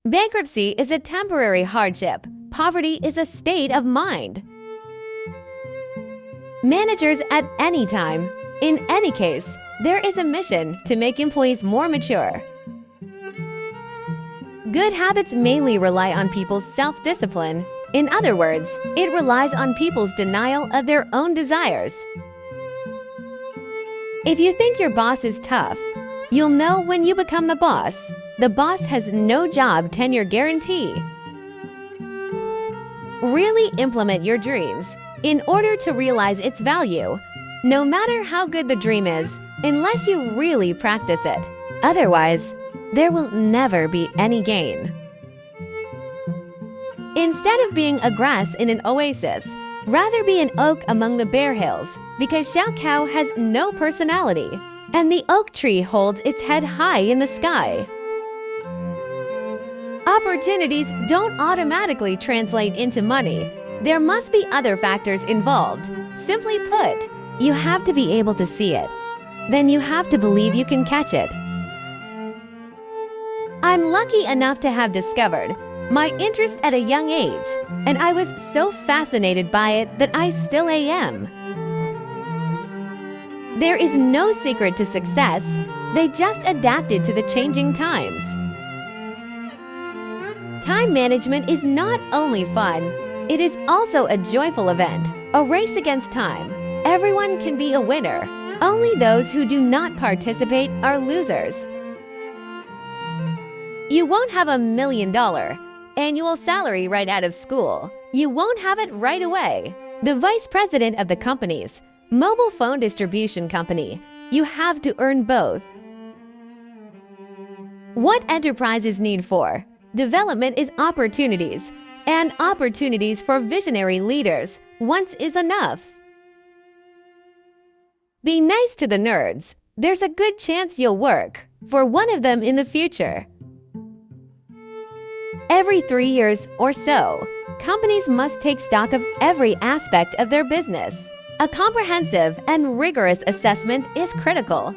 Bankruptcy is a temporary hardship. Poverty is a state of mind. Managers at any time. In any case, there is a mission to make employees more mature. Good habits mainly rely on people's self-discipline. In other words, it relies on people's denial of their own desires. If you think your boss is tough, you'll know when you become the boss. The boss has no job tenure guarantee. Really implement your dreams in order to realize its value, no matter how good the dream is, unless you really practice it. Otherwise, there will never be any gain. Instead of being a grass in an oasis, rather be an oak among the bare hills, because Xiao Cao has no personality, and the oak tree holds its head high in the sky. Opportunities don't automatically translate into money. There must be other factors involved. Simply put, you have to be able to see it. Then you have to believe you can catch it. I'm lucky enough to have discovered my interest at a young age, and I was so fascinated by it that I still am. There is no secret to success. They just adapted to the changing times. Time management is not only fun, it is also a joyful event, a race against time. Everyone can be a winner. Only those who do not participate are losers. You won't have $1 million annual salary right out of school. You won't have it right away. The vice president of the company's mobile phone distribution company, you have to earn both. What enterprises need for development is opportunities, and opportunities for visionary leaders. Once is enough. Be nice to the nerds. There's a good chance you'll work for one of them in the future. Every 3 years or so, companies must take stock of every aspect of their business. A comprehensive and rigorous assessment is critical.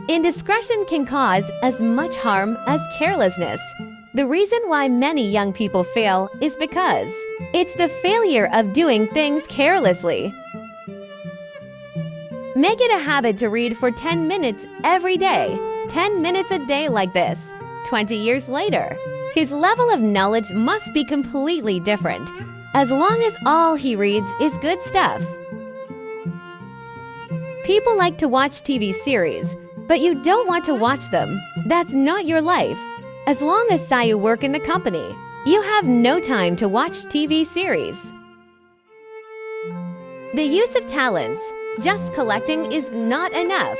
Indiscretion can cause as much harm as carelessness. The reason why many young people fail is because it's the failure of doing things carelessly. Make it a habit to read for 10 minutes every day. 10 minutes a day like this. 20 years later, his level of knowledge must be completely different, as long as all he reads is good stuff. People like to watch TV series, but you don't want to watch them. That's not your life. As long as you work in the company, you have no time to watch TV series. The use of talents, just collecting, is not enough.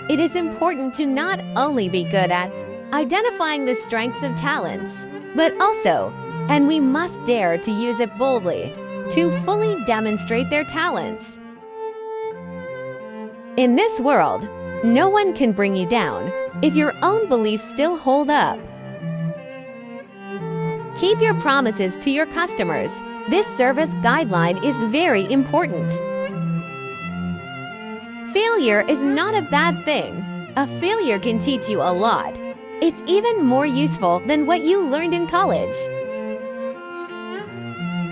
It is important to not only be good at identifying the strengths of talents, but also, and we must dare to use it boldly, to fully demonstrate their talents. In this world, no one can bring you down if your own beliefs still hold up. Keep your promises to your customers. This service guideline is very important. Failure is not a bad thing. A failure can teach you a lot. It's even more useful than what you learned in college.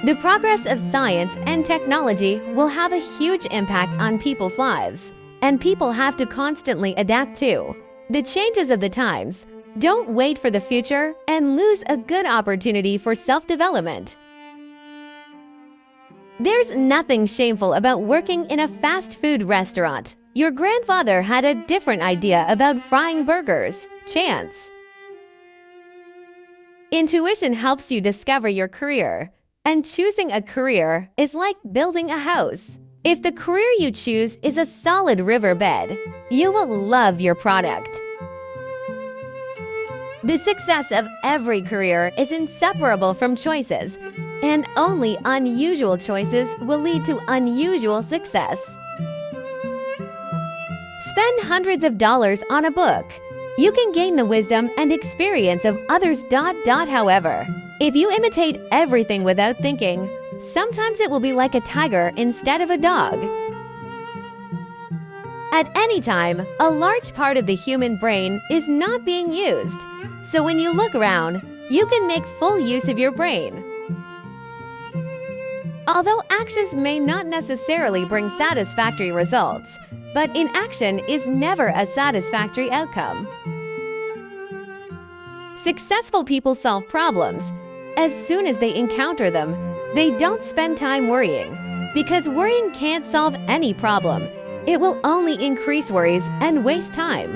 The progress of science and technology will have a huge impact on people's lives, and people have to constantly adapt to the changes of the times. Don't wait for the future and lose a good opportunity for self-development. There's nothing shameful about working in a fast food restaurant. Your grandfather had a different idea about frying burgers. Chance. Intuition helps you discover your career, and choosing a career is like building a house. If the career you choose is a solid riverbed, you will love your product. The success of every career is inseparable from choices, and only unusual choices will lead to unusual success. Spend hundreds of dollars on a book. You can gain the wisdom and experience of others. However, if you imitate everything without thinking, sometimes it will be like a tiger instead of a dog. At any time, a large part of the human brain is not being used. So when you look around, you can make full use of your brain. Although actions may not necessarily bring satisfactory results, but inaction is never a satisfactory outcome. Successful people solve problems. As soon as they encounter them, they don't spend time worrying, because worrying can't solve any problem. It will only increase worries and waste time.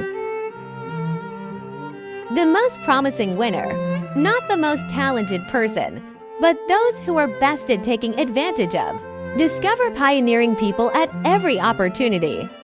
The most promising winner, not the most talented person, but those who are best at taking advantage of. Discover pioneering people at every opportunity.